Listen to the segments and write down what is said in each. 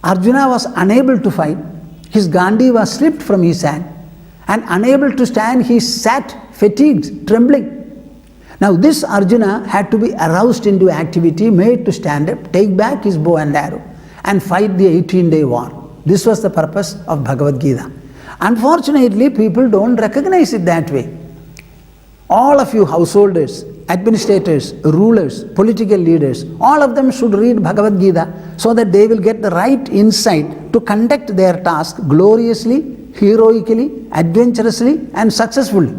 Arjuna was unable to fight. His Gandhi was slipped from his hand, and unable to stand, he sat fatigued, trembling. Now this Arjuna had to be aroused into activity, made to stand up, take back his bow and arrow, and fight the 18-day war. This was the purpose of Bhagavad Gita. Unfortunately, people don't recognize it that way. All of you householders, administrators, rulers, political leaders, all of them should read Bhagavad Gita so that they will get the right insight to conduct their task gloriously, heroically, adventurously and successfully.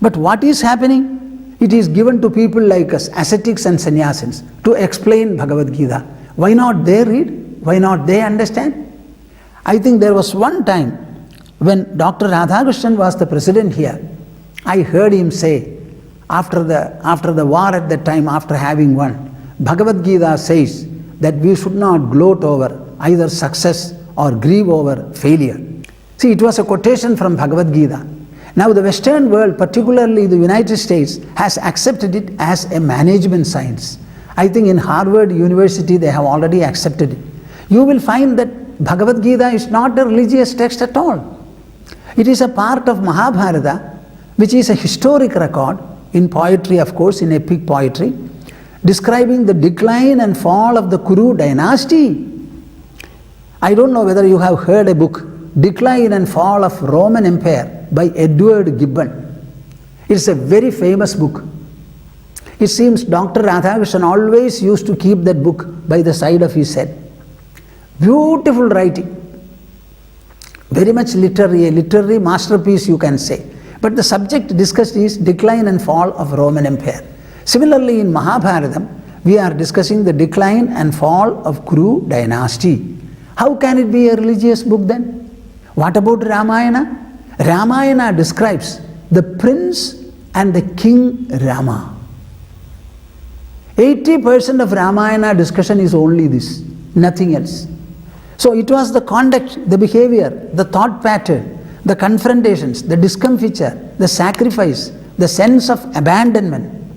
But what is happening? It is given to people like us, ascetics and sannyasins, to explain Bhagavad Gita. Why not they read? Why not they understand? I think there was one time when Dr. Radhakrishnan was the president here, I heard him say, after the war at that time, after having won, Bhagavad Gita says that we should not gloat over either success or grieve over failure. See, it was a quotation from Bhagavad Gita. Now the Western world, particularly the United States, has accepted it as a management science. I think in Harvard University they have already accepted it. You will find that Bhagavad Gita is not a religious text at all. It is a part of Mahabharata, which is a historic record, in poetry of course, in epic poetry, describing the decline and fall of the Kuru dynasty. I don't know whether you have heard a book, Decline and Fall of Roman Empire, by Edward Gibbon. It's a very famous book. It seems Dr. Radhakrishnan always used to keep that book by the side of his head. Beautiful writing. Very much literary, a literary masterpiece you can say. But the subject discussed is decline and fall of Roman Empire. Similarly in Mahabharatam, we are discussing the decline and fall of Kuru dynasty. How can it be a religious book then? What about Ramayana? Ramayana describes the prince and the king Rama. 80% of Ramayana discussion is only this, nothing else. So it was the conduct, the behavior, the thought pattern, the confrontations, the discomfiture, the sacrifice, the sense of abandonment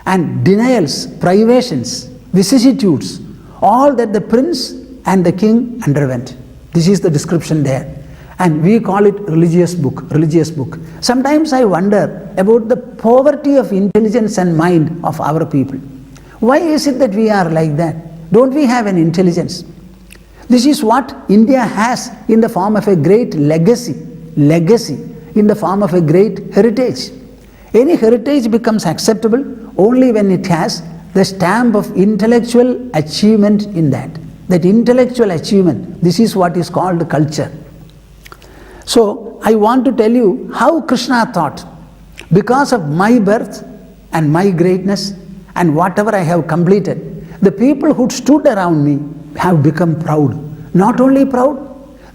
and denials, privations, vicissitudes, all that the prince and the king underwent. This is the description there. And we call it religious book. Sometimes I wonder about the poverty of intelligence and mind of our people. Why is it that we are like that? Don't we have an intelligence? This is what India has in the form of a great legacy, in the form of a great heritage. Any heritage becomes acceptable only when it has the stamp of intellectual achievement in that. That intellectual achievement, this is what is called culture. So I want to tell you how Krishna thought. Because of my birth and my greatness and whatever I have completed, the people who stood around me have become proud. Not only proud,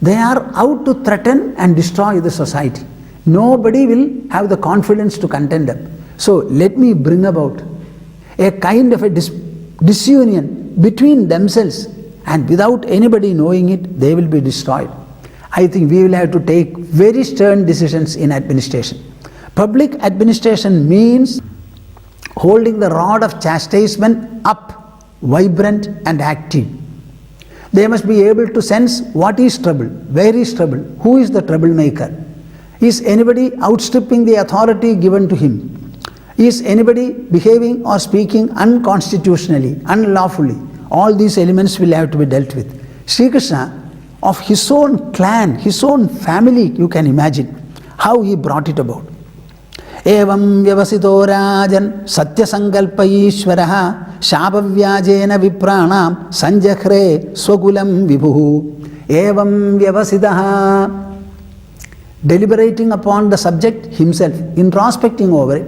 they are out to threaten and destroy the society. Nobody will have the confidence to contend them. So let me bring about a kind of a disunion between themselves, and without anybody knowing it, they will be destroyed. I think we will have to take very stern decisions in administration. Public administration means holding the rod of chastisement up, vibrant and active. They must be able to sense what is trouble, where is trouble, who is the troublemaker. Is anybody outstripping the authority given to him? Is anybody behaving or speaking unconstitutionally, unlawfully? All these elements will have to be dealt with. Sri Krishna, of his own clan, his own family, you can imagine how he brought it about. Evam vyavasito rajan satya sankalpa ishvaraha shapavyajena vipranam sanjakhre swakulam vibhuhu. Evam vyavasitaha, deliberating upon the subject himself, introspecting over it,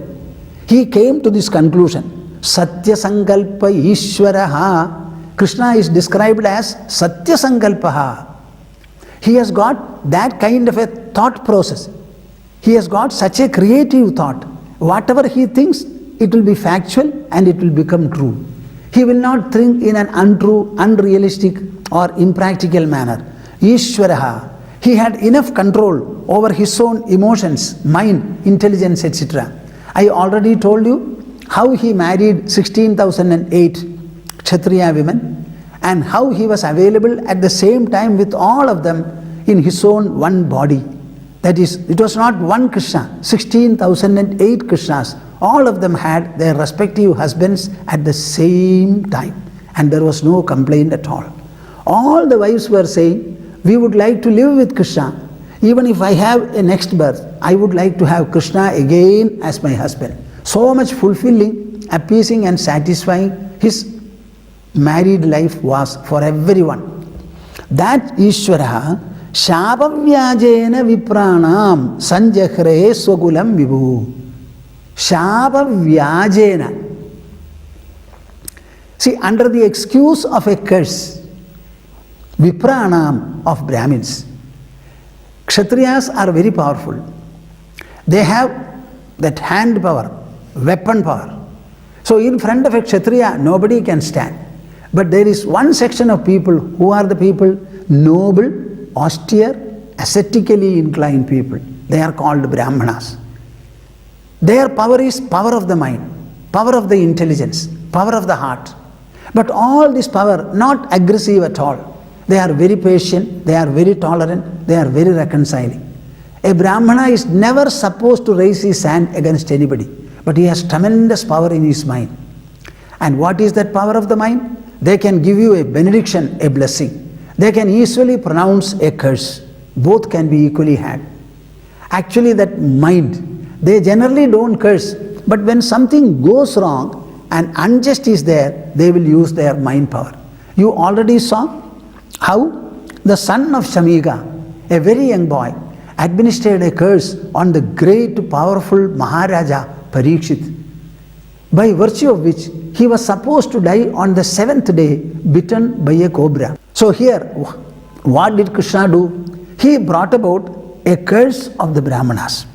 he came to this conclusion. Satya sankalpa ishvaraha. Krishna is described as satya sankalpaha. He has got that kind of a thought process. He has got such a creative thought. Whatever he thinks, it will be factual and it will become true. He will not think in an untrue, unrealistic or impractical manner. Ishvaraha. He had enough control over his own emotions, mind, intelligence, etc. I already told you how he married 16,008 Kshatriya women, and how he was available at the same time with all of them in his own one body. That is, it was not one Krishna, 16,008 Krishnas. All of them had their respective husbands at the same time, and there was no complaint at all. All the wives were saying, we would like to live with Krishna. Even if I have a next birth, I would like to have Krishna again as my husband. So much fulfilling, appeasing and satisfying his married life was for everyone. That Ishvara Shavavyajena Vipranam Sanjahre Swagulam Vibhu. Shavavyajena. See, under the excuse of a curse, Vipranam of Brahmins, Kshatriyas are very powerful. They have that hand power, weapon power. So in front of a Kshatriya, nobody can stand. But there is one section of people. Who are the people? Noble, austere, ascetically inclined people. They are called Brahmanas. Their power is power of the mind, power of the intelligence, power of the heart. But all this power, not aggressive at all. They are very patient, they are very tolerant, they are very reconciling. A Brahmana is never supposed to raise his hand against anybody, but he has tremendous power in his mind. And what is that power of the mind? They can give you a benediction, a blessing. They can easily pronounce a curse. Both can be equally had. Actually, that mind, they generally don't curse, but when something goes wrong and unjust is there, they will use their mind power. You already saw how the son of Shamiga, a very young boy, administered a curse on the great powerful Maharaja Parikshit, by virtue of which he was supposed to die on the 7th day, bitten by a cobra. So here, what did Krishna do? He brought about a curse of the Brahmanas.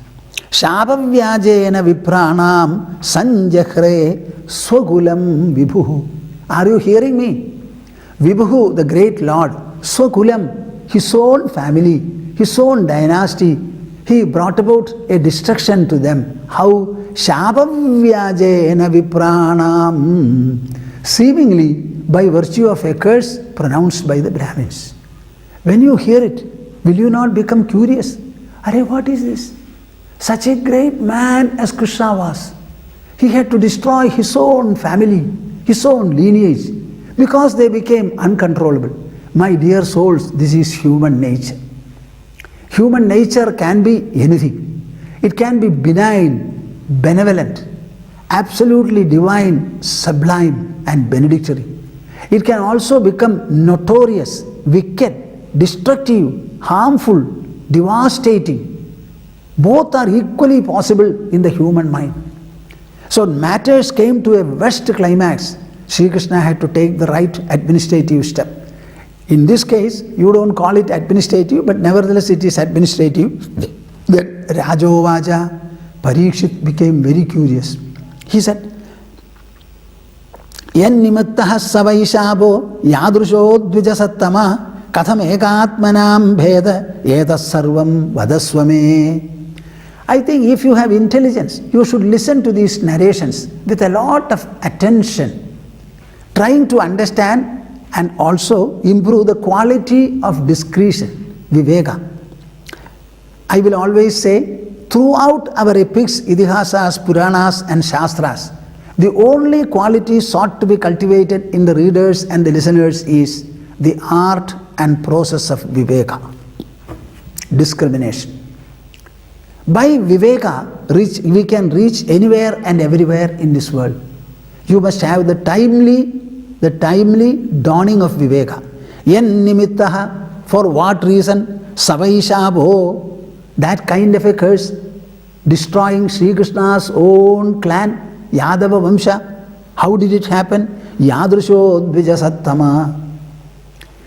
Shavavyajena vipranam sanjahre swagulam vibhu. Are you hearing me? Vibhu, the great Lord, swagulam, his own family, his own dynasty, he brought about a destruction to them. How? Shavavyajena vipranam. Seemingly by virtue of a curse pronounced by the Brahmins. When you hear it, will you not become curious? Arey, what is this? Such a great man as Krishna was, he had to destroy his own family, his own lineage, because they became uncontrollable. My dear souls, this is human nature. Human nature can be anything. It can be benign, benevolent, absolutely divine, sublime and benedictory. It can also become notorious, wicked, destructive, harmful, devastating. Both are equally possible in the human mind. So matters came to a worst climax. Sri Krishna had to take the right administrative step. In this case, you don't call it administrative, but nevertheless it is administrative. Then Rajovaja, Parikshit became very curious. He said, Yen nimattah savaishabo yadrusho dvijasattama katham ekatmanam bheda etas sarvam vadasvame. I think if you have intelligence, you should listen to these narrations with a lot of attention, trying to understand and also improve the quality of discretion, viveka. I will always say, throughout our epics, idihasas, puranas and shastras, the only quality sought to be cultivated in the readers and the listeners is the art and process of viveka, discrimination. By viveka, we can reach anywhere and everywhere in this world. You must have the timely dawning of viveka. Yen nimittaha, for what reason? Savaishabo, that kind of a curse, destroying Sri Krishna's own clan, Yadava Vamsha. How did it happen? Yadrusho dvijasattama.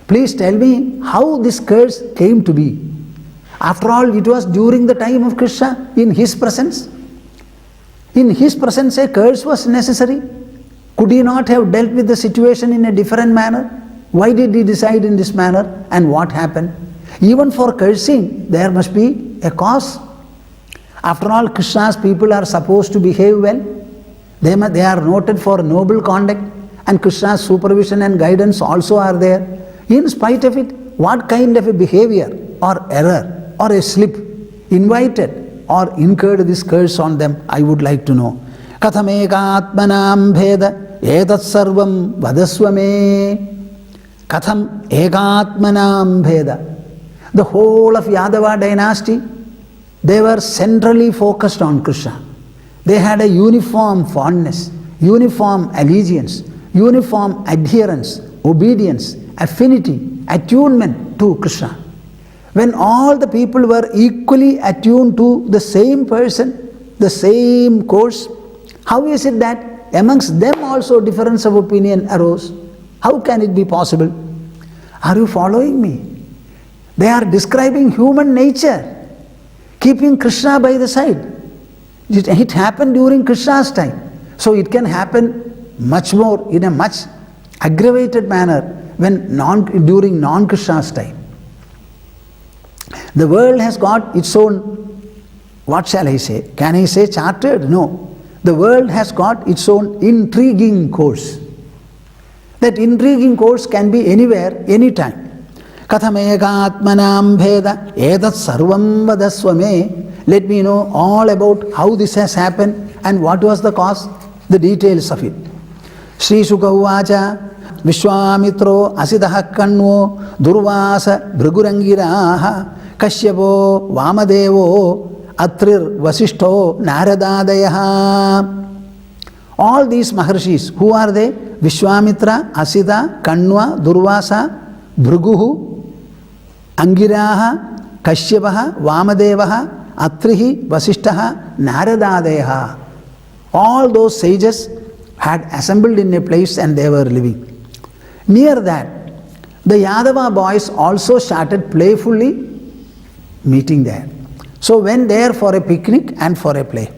Please tell me how this curse came to be. After all, it was during the time of Krishna, in his presence. In his presence, a curse was necessary. Could he not have dealt with the situation in a different manner? Why did he decide in this manner? And what happened? Even for cursing, there must be a cause. After all, Krishna's people are supposed to behave well. They are noted for noble conduct and Krishna's supervision and guidance also are there. In spite of it, what kind of a behavior or error or a slip invited or incurred this curse on them, I would like to know. Katham ekatmanam bheda etat sarvam vadasva me. Katham ekatmanam bheda. The whole of Yadava dynasty, they were centrally focused on Krishna. They had a uniform fondness, uniform allegiance, uniform adherence, obedience, affinity, attunement to Krishna. When all the people were equally attuned to the same person, the same course, how is it that amongst them also difference of opinion arose? How can it be possible? Are you following me? They are describing human nature, keeping Krishna by the side. It happened during Krishna's time. So it can happen much more in a much aggravated manner when during non-Krishna's time. The world has got its own, what shall I say? Can I say chartered? No. The world has got its own intriguing course. That intriguing course can be anywhere, anytime. Kathamekatmanam bheda etat sarvam vadasva me. Let me know all about how this has happened and what was the cause, the details of it. Sri Shuka uvacha Vishwamitro asidaha kanvo durvasa bhrigurangiraha kashyavo vamadevo atrir vasishto naradadayaha. All these Maharshis, who are they? Vishwamitra, Asida, Kanva, Durvasa, Bhruguhu, Angiraha, Kashyapaha, Vamadevaha, Atrihi, Vasishtaha, Naradadeha. All those sages had assembled in a place and they were living. Near that, the Yadava boys also started playfully meeting there. So went there for a picnic and for a play.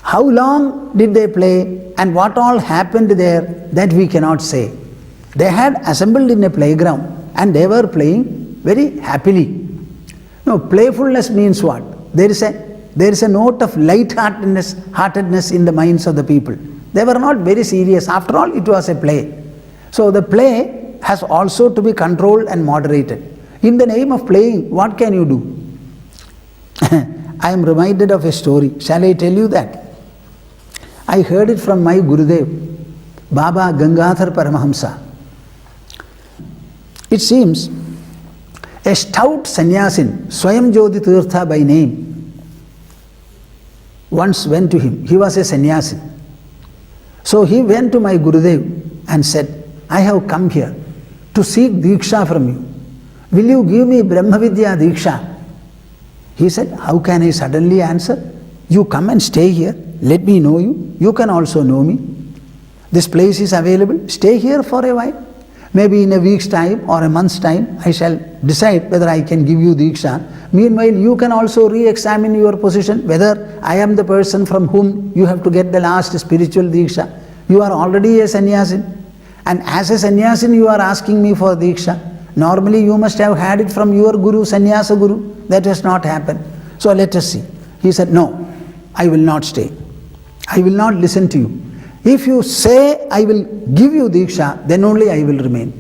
How long did they play and what all happened there, that we cannot say. They had assembled in a playground and they were playing very happily. No, playfulness means what? There is a note of light-heartedness in the minds of the people. They were not very serious. After all, it was a play. So the play has also to be controlled and moderated. In the name of playing, what can you do? I am reminded of a story. Shall I tell you that? I heard it from my Gurudev, Baba Gangadhar Paramahamsa. It seems a stout sannyasin, Swayam Jyoti Tirtha by name, once went to him. He was a sannyasin. So he went to my Gurudev and said, I have come here to seek Diksha from you. Will you give me Brahmavidya Diksha? He said, how can I suddenly answer? You come and stay here. Let me know you. You can also know me. This place is available. Stay here for a while. Maybe in a week's time or a month's time, I shall decide whether I can give you Diksha. Meanwhile, you can also re-examine your position, whether I am the person from whom you have to get the last spiritual Diksha. You are already a sannyasin. And as a sannyasin, you are asking me for Diksha. Normally, you must have had it from your Guru, Sannyasa Guru. That has not happened. So let us see. He said, no, I will not stay. I will not listen to you. If you say I will give you Diksha, then only I will remain.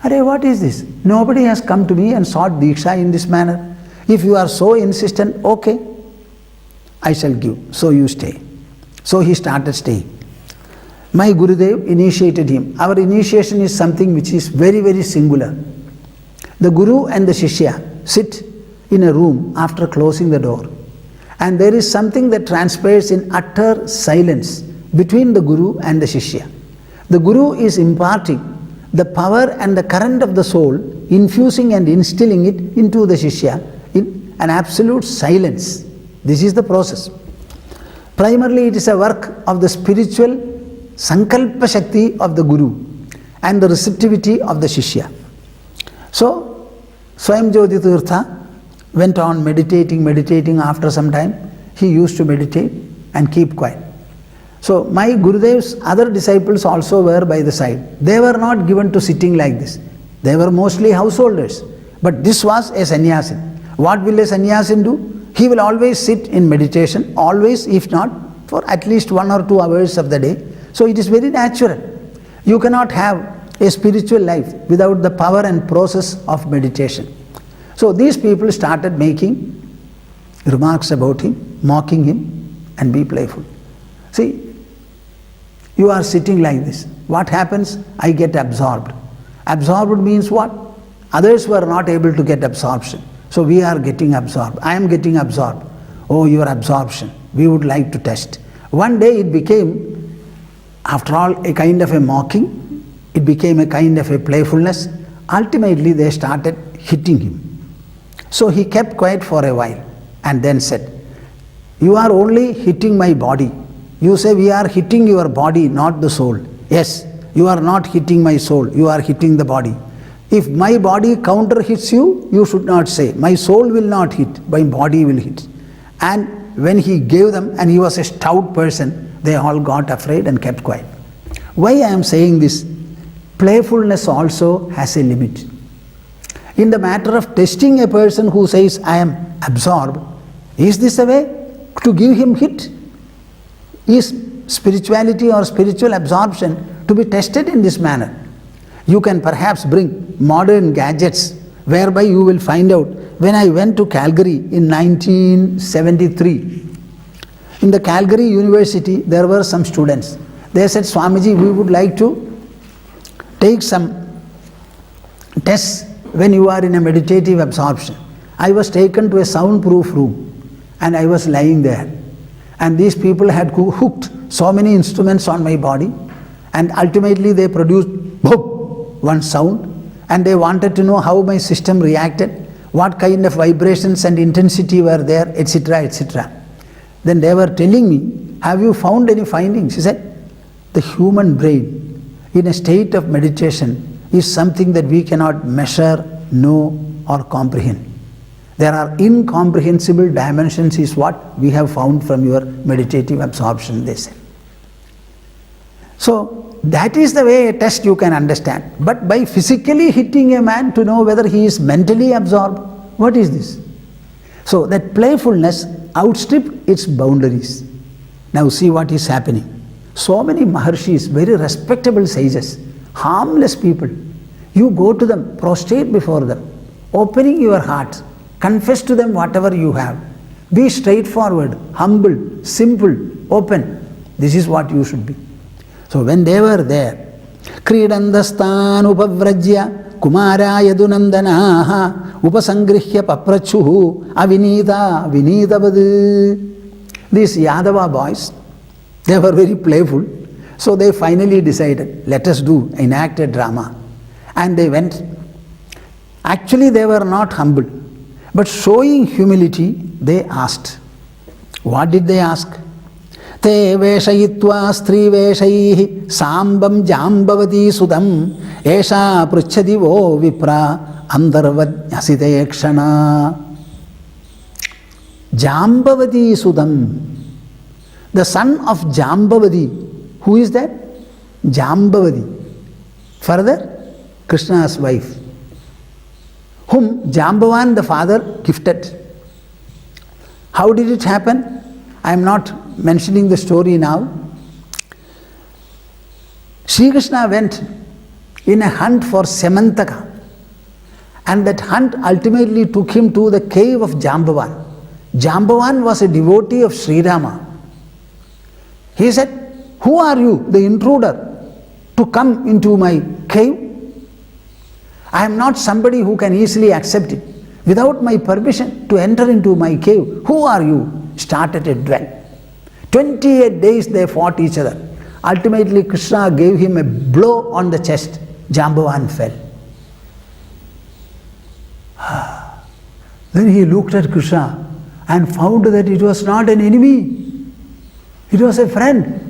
Arey, what is this? Nobody has come to me and sought Diksha in this manner. If you are so insistent, okay, I shall give. So you stay. So he started staying. My Gurudev initiated him. Our initiation is something which is very, very singular. The Guru and the Shishya sit in a room after closing the door. And there is something that transpires in utter silence between the Guru and the Shishya. The Guru is imparting the power and the current of the soul, infusing and instilling it into the Shishya in an absolute silence. This is the process. Primarily, it is a work of the spiritual Sankalpa Shakti of the Guru and the receptivity of the Shishya. So, Swayam Jyoti Tirtha went on meditating. After some time, he used to meditate and keep quiet. So my Gurudev's other disciples also were by the side. They were not given to sitting like this. They were mostly householders. But this was a sannyasin. What will a sannyasin do? He will always sit in meditation, always, if not for at least 1 or 2 hours of the day. So it is very natural. You cannot have a spiritual life without the power and process of meditation. So these people started making remarks about him, mocking him, and be playful. See, you are sitting like this. What happens? I get absorbed. Absorbed means what? Others were not able to get absorption. So we are getting absorbed. I am getting absorbed. Oh, your absorption. We would like to test. One day it became, after all, a kind of a mocking. It became a kind of a playfulness. Ultimately, they started hitting him. So he kept quiet for a while and then said, you are only hitting my body. You say we are hitting your body, not the soul. Yes, you are not hitting my soul, you are hitting the body. If my body counter hits you, you should not say, my soul will not hit, my body will hit. And when he gave them, and he was a stout person, they all got afraid and kept quiet. Why I am saying this? Playfulness also has a limit. In the matter of testing a person who says, I am absorbed, is this a way to give him hit? Is spirituality or spiritual absorption to be tested in this manner? You can perhaps bring modern gadgets whereby you will find out. When I went to Calgary in 1973, in the Calgary University there were some students. They said, Swamiji, we would like to take some tests when you are in a meditative absorption. I was taken to a soundproof room and I was lying there. And these people had hooked so many instruments on my body, and ultimately they produced boom, one sound, and they wanted to know how my system reacted, what kind of vibrations and intensity were there, etc., etc. Then they were telling me, have you found any findings? He said, the human brain in a state of meditation is something that we cannot measure, know, or comprehend. There are incomprehensible dimensions is what we have found from your meditative absorption, they said. So that is the way a test you can understand. But by physically hitting a man to know whether he is mentally absorbed, what is this? So that playfulness outstripped its boundaries. Now see what is happening. So many Maharshis, very respectable sages, harmless people, you go to them, prostrate before them, opening your heart, confess to them whatever you have. Be straightforward, humble, simple, open. This is what you should be. So when they were there, Kridandastan upavrajya kumara yadunandanaha upasangrihya paprachuhu avinita vinitavad. These Yadava boys, they were very playful. So they finally decided, let us enact a drama. And they went. Actually they were not humble, but showing humility, they asked. What did they ask? Te veshayitva stri veshaihi sambam jambavati sudam esha pruchhadi vo vipra andarvad asite ekshana. Jambavati sudam. The son of Jambavati. Who is that? Jambavati. Further, Krishna's wife, whom Jambavan the father gifted. How did it happen? I am not mentioning the story now. Sri Krishna went in a hunt for Semantaka, and that hunt ultimately took him to the cave of Jambavan. Jambavan was a devotee of Sri Rama. He said, who are you, the intruder, to come into my cave? I am not somebody who can easily accept it. Without my permission to enter into my cave, who are you? Started a duel. 28 days they fought each other. Ultimately Krishna gave him a blow on the chest. Jambavan fell. Then he looked at Krishna and found that it was not an enemy. It was a friend.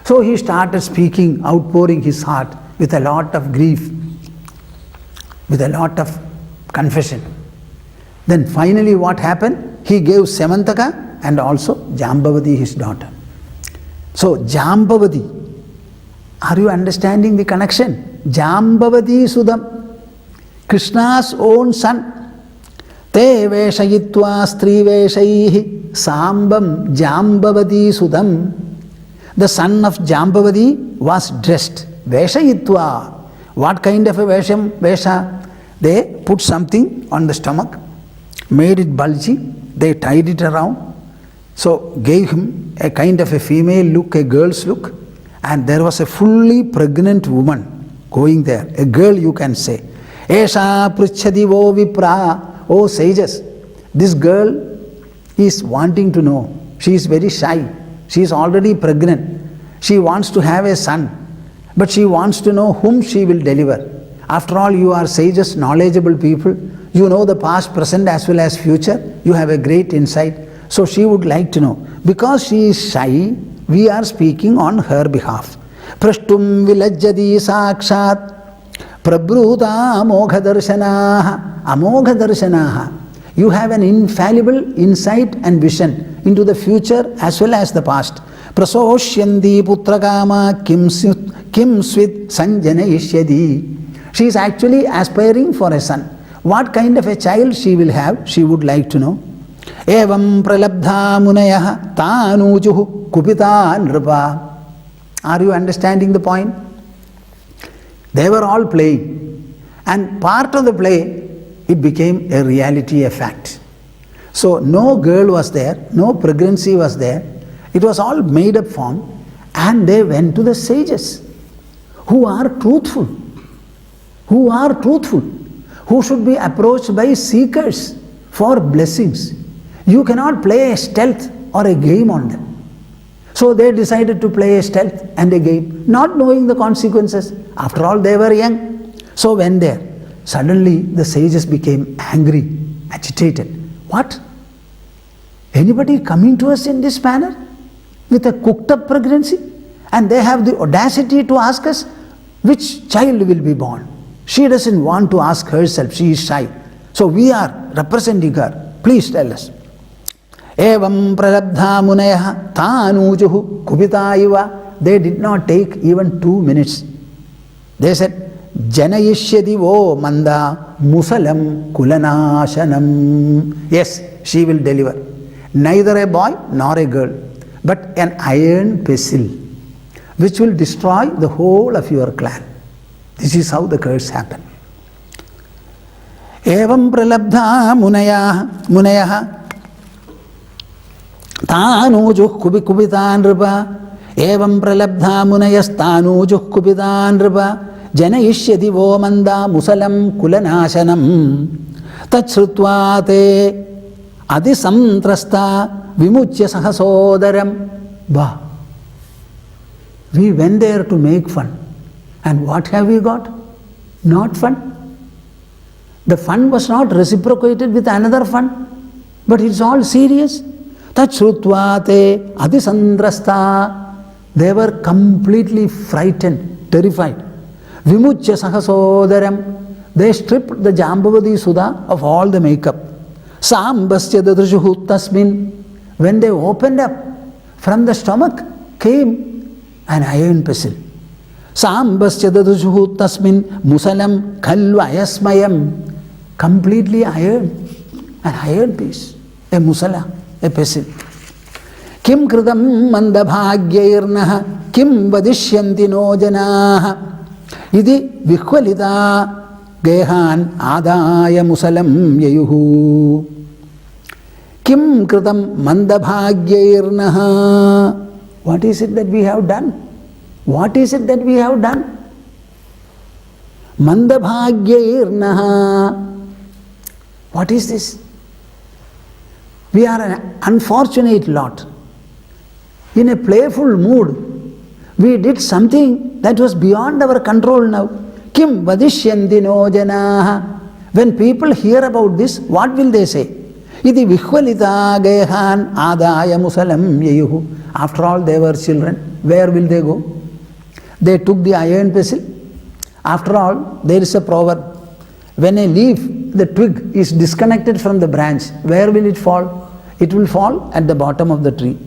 So he started speaking, outpouring his heart with a lot of grief, with a lot of confession. Then finally what happened? He gave Semantaka and also Jambavati his daughter. So Jambavati, are you understanding the connection? Jambavati Sudam, Krishna's own son. Te veshayitva stri veshaihi sambam Jambavati Sudam. The son of Jambavati was dressed. Veshayitva. What kind of a vesha? They put something on the stomach, made it bulgy, they tied it around, so gave him a kind of a female look, a girl's look, and there was a fully pregnant woman going there, a girl you can say. Esha pruchhati vo vipra. Oh sages, this girl is wanting to know. She is very shy. She is already pregnant. She wants to have a son, but she wants to know whom she will deliver. After all, you are sages, knowledgeable people. You know the past, present as well as future. You have a great insight. So she would like to know. Because she is shy, we are speaking on her behalf. Prashtum vilajjadi sakshat prabhuta amogha darshanaha. Amogha darshanaha. You have an infallible insight and vision into the future as well as the past. Prasoshyanti putrakama kim swit sanjanayishyadi. She is actually aspiring for a son. What kind of a child she will have, she would like to know. Evam pralabdha munayah tanujuhu kupita nripa. Are you understanding the point? They were all playing, and part of the play, it became a reality, a fact. So no girl was there, no pregnancy was there. It was all made up form, and they went to the sages who are truthful. Who should be approached by seekers for blessings. You cannot play a stealth or a game on them. So they decided to play a stealth and a game, not knowing the consequences. After all, they were young. So when there, suddenly the sages became angry, agitated. What? Anybody coming to us in this manner with a cooked up pregnancy? And they have the audacity to ask us which child will be born. She doesn't want to ask herself, she is shy. So we are representing her. Please tell us. Evam pralabdha munayah tanujuhu kupita iva. They did not take even 2 minutes. They said, Janayishyadi vo manda musalam kulanashanam. Yes, she will deliver. Neither a boy nor a girl, but an iron pestle, which will destroy the whole of your clan. This is how the curse happened. Evam pralabdha munayah tanujuh kubitan ripa. Evam pralabdha munayas tanujuh kubitan ripa. Janayishyadi vo manda musalam kulanashanam. Tachrutva te adisantrasta vimuchya sahasodaram. Bah. We went there to make fun. And what have we got? Not fun. The fun was not reciprocated with another fun, but it's all serious. Tachrutva te adisandrasta. They were completely frightened, terrified. Vimuchya sahasodaram. They stripped the Jambavati Sudha of all the makeup. Sambasya dadrishuhu tasmin. When they opened up, from the stomach came an iron pestle. Sambasya dadrishuhu tasmin musalam khalvayasmayam. Completely iron, an iron piece, a musala, a pestle. Kim kritam mandabhagyairnaha kim vadishyanti no janaha. Idi vikhvalita gehan adaya musalam yayuhu. Kim kritam mandabhagyairnaha. What is it that we have done? What is it that we have done? Mandabhagyairnaha. What is this? We are an unfortunate lot. In a playful mood, we did something that was beyond our control now. Kim vadishyanti no janaha. When people hear about this, what will they say? Iti vikhvalita gehan adaya musalam yayuhu. After all, they were children. Where will they go? They took the iron pestle. After all, there is a proverb. When a leaf, the twig is disconnected from the branch, where will it fall? It will fall at the bottom of the tree.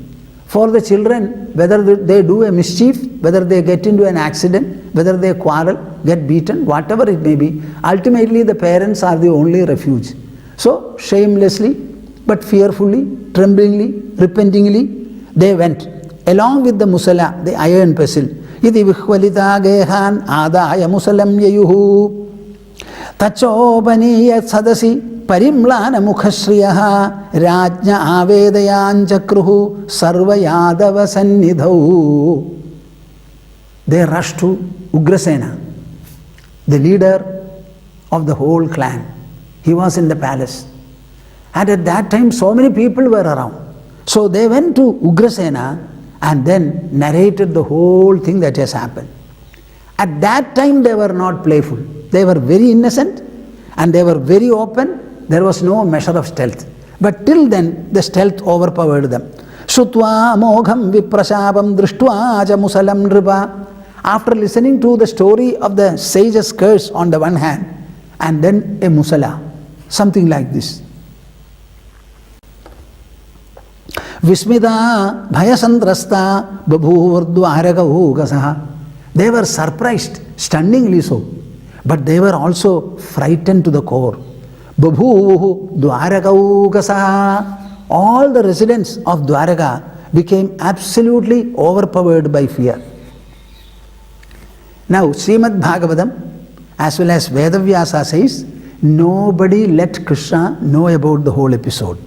For the children, whether they do a mischief, whether they get into an accident, whether they quarrel, get beaten, whatever it may be, ultimately the parents are the only refuge. So, shamelessly, but fearfully, tremblingly, repentingly, they went along with the musala, the iron pestle. Iti vihvalita gehan adaya musalam yayuhu. Tachopaniya sadasi parimlana mukhashriyaha rajna avedayan chakruhu sarva yadava sannidhau. They rushed to Ugrasena, the leader of the whole clan. He was in the palace. And at that time, so many people were around. So they went to Ugrasena and then narrated the whole thing that has happened. At that time, they were not playful. They were very innocent and they were very open. There was no measure of stealth. But till then, the stealth overpowered them. Shutva mogham viprashabam drishtva aja musalam nripa. After listening to the story of the sage's curse on the one hand, and then a musala, something like this. Vismida bhayasandrasta babhuvardvaragahugasaha. They were surprised, stunningly so, but they were also frightened to the core. Babhuvu dvaragaugasaha. All the residents of Dwaraka became absolutely overpowered by fear. Now, Srimad Bhagavatam as well as Vedavyasa says, nobody let Krishna know about the whole episode.